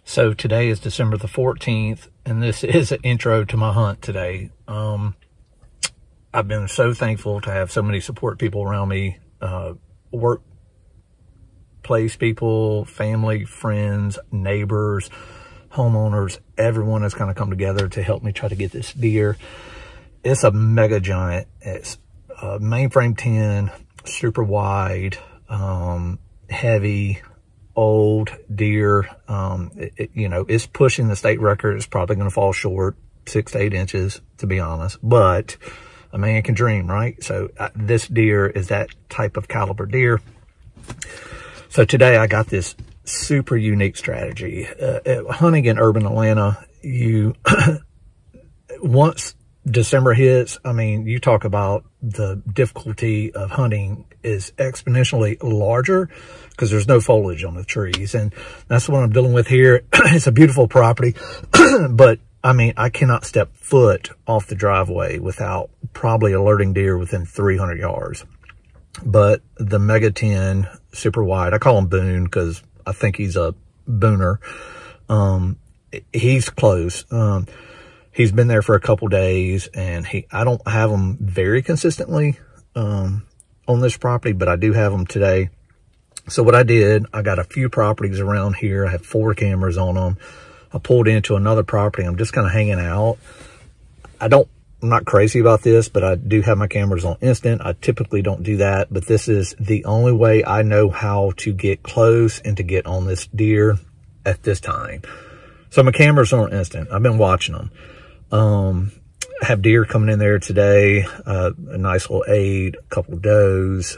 So today is December the 14th, and this is an intro to my hunt today. I've been so thankful to have so many support people around me, workplace people, family, friends, neighbors, homeowners. Everyone has kind of come together to help me try to get this deer. It's a mega giant. It's mainframe 10, super wide, heavy, old deer. It's pushing the state record. It's probably going to fall short 6 to 8 inches, to be honest, but a man can dream, right? So this deer is that type of caliber deer. So today I got this super unique strategy. Hunting in urban Atlanta, once December hits, I mean, you talk about the difficulty of hunting is exponentially larger because there's no foliage on the trees. And that's what I'm dealing with here. It's a beautiful property, but I mean, I cannot step foot off the driveway without probably alerting deer within 300 yards. But the Mega 10, super wide, I call him Boone because I think he's a booner. He's close. He's been there for a couple days, and I don't have him very consistently on this property, but I do have him today. So what I did, I got a few properties around here. I have 4 cameras on them. I pulled into another property. I'm just kind of hanging out. I'm not crazy about this, but I do have my cameras on instant. I typically don't do that, but this is the only way I know how to get close and to get on this deer at this time. So my cameras are on instant. I've been watching them. I have deer coming in there today, a nice little 8, a couple does.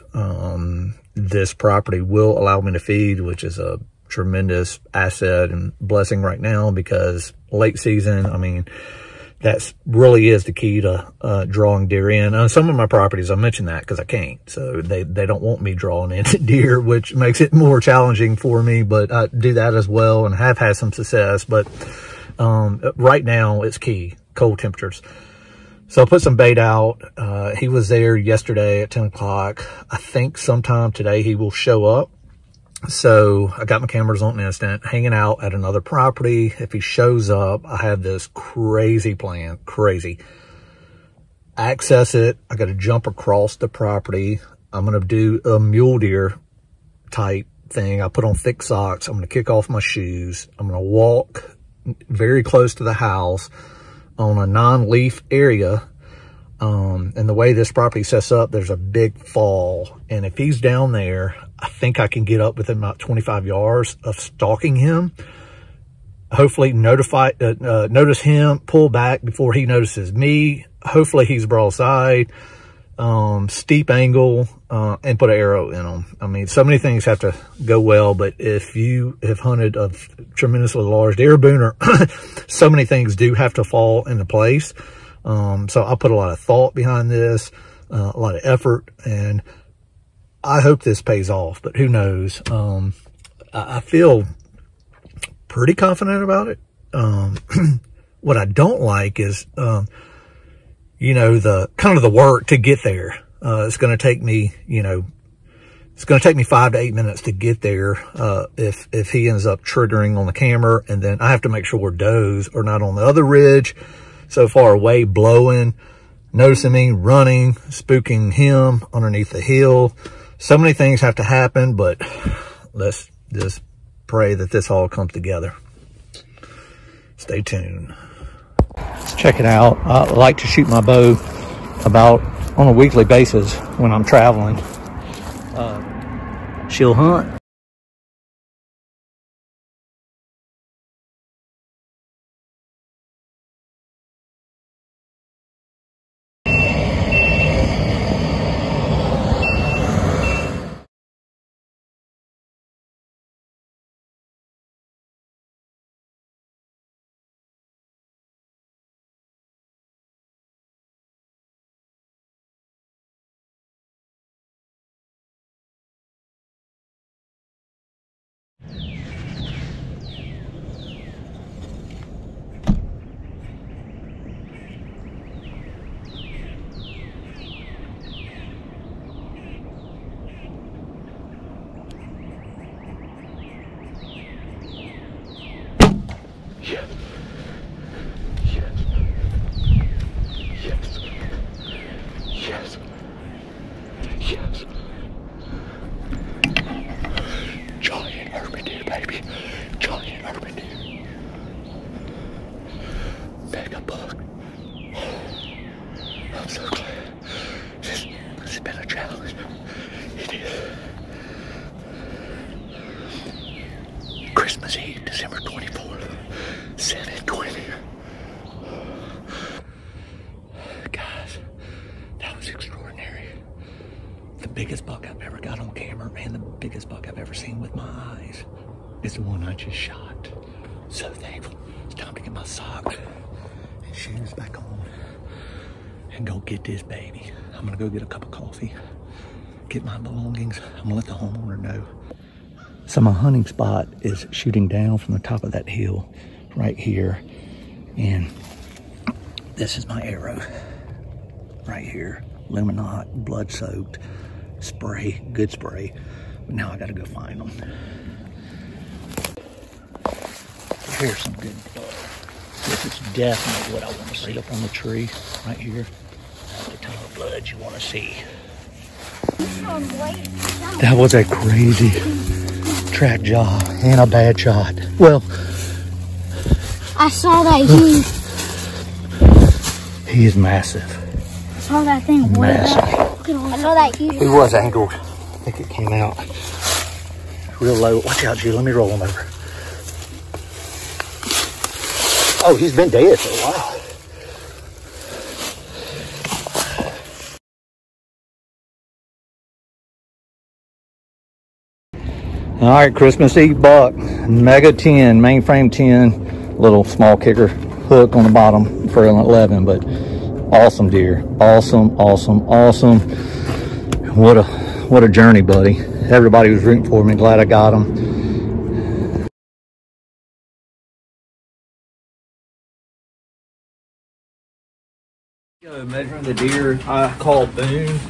This property will allow me to feed, which is a tremendous asset and blessing right now because late season, I mean, that's really is the key to drawing deer in. On some of my properties, I mentioned that because I can't. So they don't want me drawing in deer, which makes it more challenging for me, but I do that as well and have had some success. But right now it's key, cold temperatures. So I put some bait out. He was there yesterday at 10 o'clock. I think sometime today he will show up. So I got my cameras on instant, hanging out at another property. If he shows up, I have this crazy plan, crazy. Access it. I got to jump across the property. I'm going to do a mule deer type thing. I put on thick socks. I'm going to kick off my shoes. I'm going to walk very close to the house on a non-leaf area. And the way this property sets up, there's a big fall. And if he's down there, I think I can get up within about 25 yards of stalking him. Hopefully notice him, pull back before he notices me. Hopefully he's broadside, steep angle, and put an arrow in him. I mean, so many things have to go well, but if you have hunted a tremendously large deer booner, so many things do have to fall into place. So I put a lot of thought behind this, a lot of effort, and I hope this pays off, but who knows? I feel pretty confident about it. What I don't like is, the kind of the work to get there. It's going to take me, it's going to take me 5 to 8 minutes to get there. If he ends up triggering on the camera, and then I have to make sure does are not on the other ridge so far away, blowing, noticing me, running, spooking him underneath the hill. So many things have to happen, but let's just pray that this all comes together. Stay tuned. Check it out. I like to shoot my bow about on a weekly basis when I'm traveling. She'll hunt. Christmas Eve, December 24th, 7:20. Guys, that was extraordinary. The biggest buck I've ever got on camera and the biggest buck I've ever seen with my eyes is the one I just shot. So thankful. It's time to get my socks and shoes back on and go get this baby. I'm gonna go get a cup of coffee, get my belongings. I'm gonna let the homeowner know. So my hunting spot is shooting down from the top of that hill right here. And this is my arrow right here. Luminot, blood soaked, spray, good spray. But now I gotta go find them. Here's some good blood. This is definitely what I want to see up on the tree right here. That's the type of blood you want to see. That was a crazy track job and a bad shot. Well, I saw that he is massive. I saw that thing. Massive. I saw that huge. He was angled. I think it came out real low. Watch out, Jude. Let me roll him over. Oh, he's been dead for a while. All right, Christmas Eve buck, Mega 10, mainframe 10, little small kicker hook on the bottom for an 11, but awesome deer, awesome, awesome, awesome. What a journey, buddy. Everybody was rooting for me. Glad I got him. Measuring the deer I call Boone.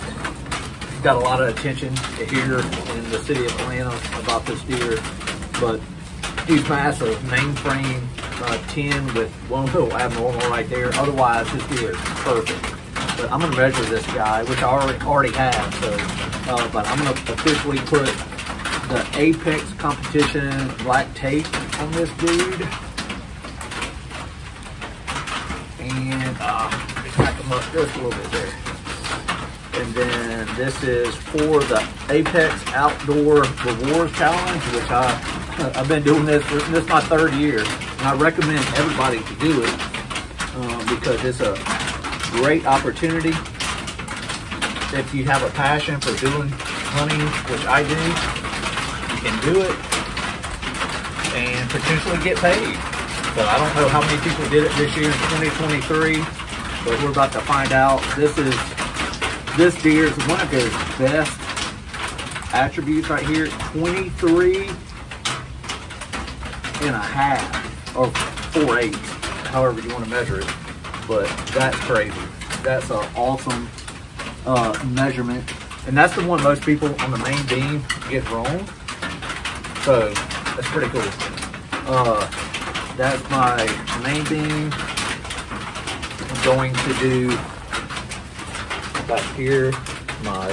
Got a lot of attention here in the city of Atlanta about this deer, but he's massive, mainframe 10 with one little abnormal right there. Otherwise, this deer is perfect. But I'm gonna measure this guy, which I already have. So, but I'm gonna officially put the Apex Competition black tape on this dude, and back him up just a little bit there. And then this is for the Apex Outdoor Rewards Challenge, which I've been doing this for this is my 3rd year, and I recommend everybody to do it because it's a great opportunity. If you have a passion for doing hunting, which I do, you can do it and potentially get paid. But I don't know how many people did it this year in 2023, but we're about to find out. This deer is one of his best attributes right here, 23.5 or 4/8, however you want to measure it. But that's crazy. That's an awesome measurement. And that's the one most people on the main beam get wrong. So that's pretty cool. That's my main beam. I'm going to do back here my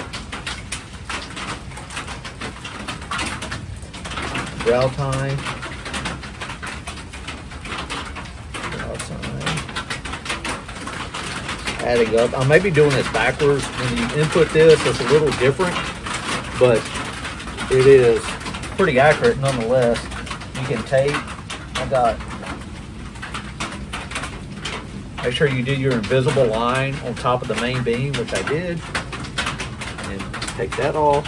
brow tine. Adding up. I may be doing this backwards. When you input this, it's a little different, but it is pretty accurate nonetheless. You can tape. Make sure you do your invisible line on top of the main beam, which I did. And take that off.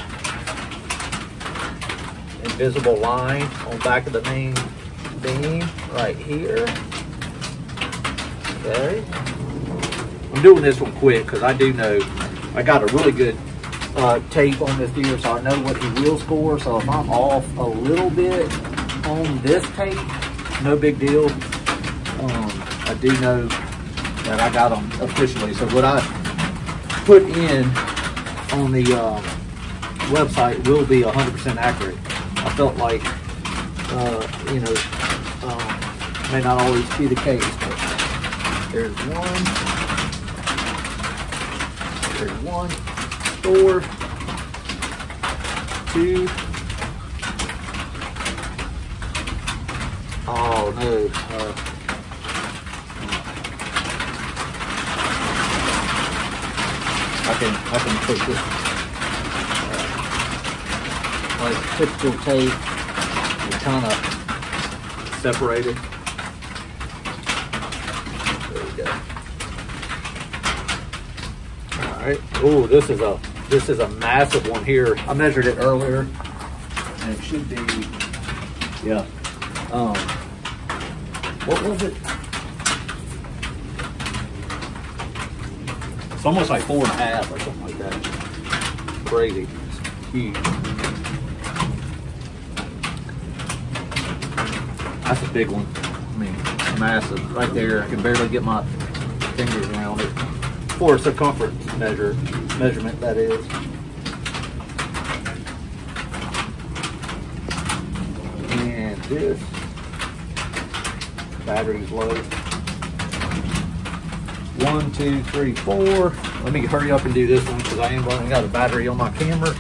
Invisible line on back of the main beam right here. Okay. I'm doing this one quick because I do know I got a really good tape on this deer, so I know what he will score. So if I'm off a little bit on this tape, no big deal. I do know that I got them officially. So what I put in on the website will be 100% accurate. I felt like, may not always be the case, but there's one, 4, 2. Oh no. I can put this like typical tape. You kind of separated. There we go. All right. Oh, this is a massive one here. I measured it earlier, and it should be, yeah. What was it? It's almost like 4.5 or something like that. Crazy. It's huge. That's a big one. I mean, massive. Right there. I can barely get my fingers around it. For circumference measurement, that is. And this battery's low. 1, 2, 3, 4. Let me hurry up and do this one because I am running out of battery on my camera.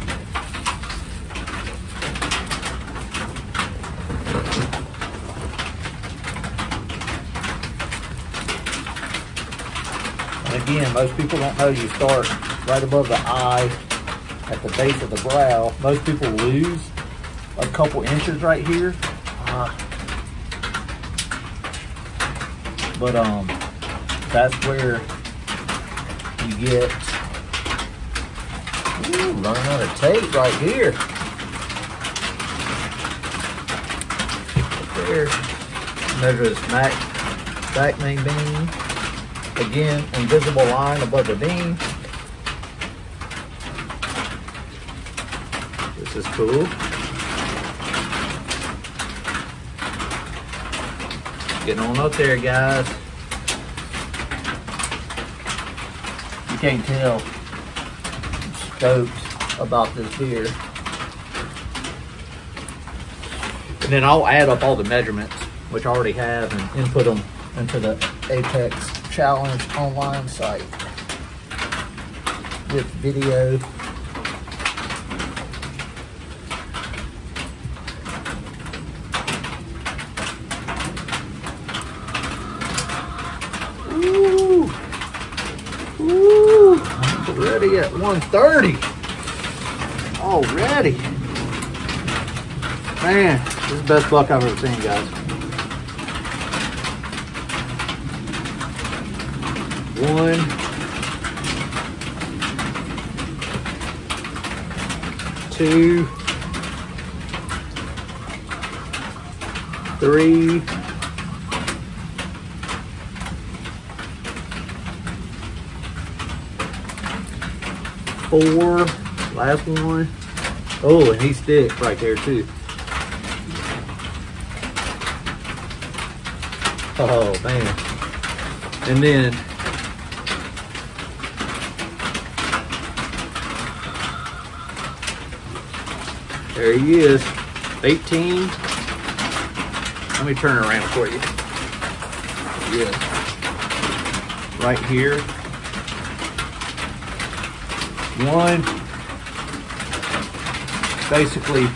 And again, most people don't know you start right above the eye at the base of the brow. Most people lose a couple inches right here. But that's where you get, ooh, running out of tape right here. Right there. Measure this back main beam. Again, invisible line above the beam. This is cool. Getting on up there, guys. You can't tell. I'm stoked about this here. And then I'll add up all the measurements, which I already have, and input them into the Apex Challenge online site with video. Ooh, I'm already at 130. Already. Man, this is the best buck I've ever seen, guys. 1, 2, 3, 4, last one. Oh, and he's thick right there too. Oh man. And then there he is, 18. Let me turn it around for you. Yeah. Right here. 1, basically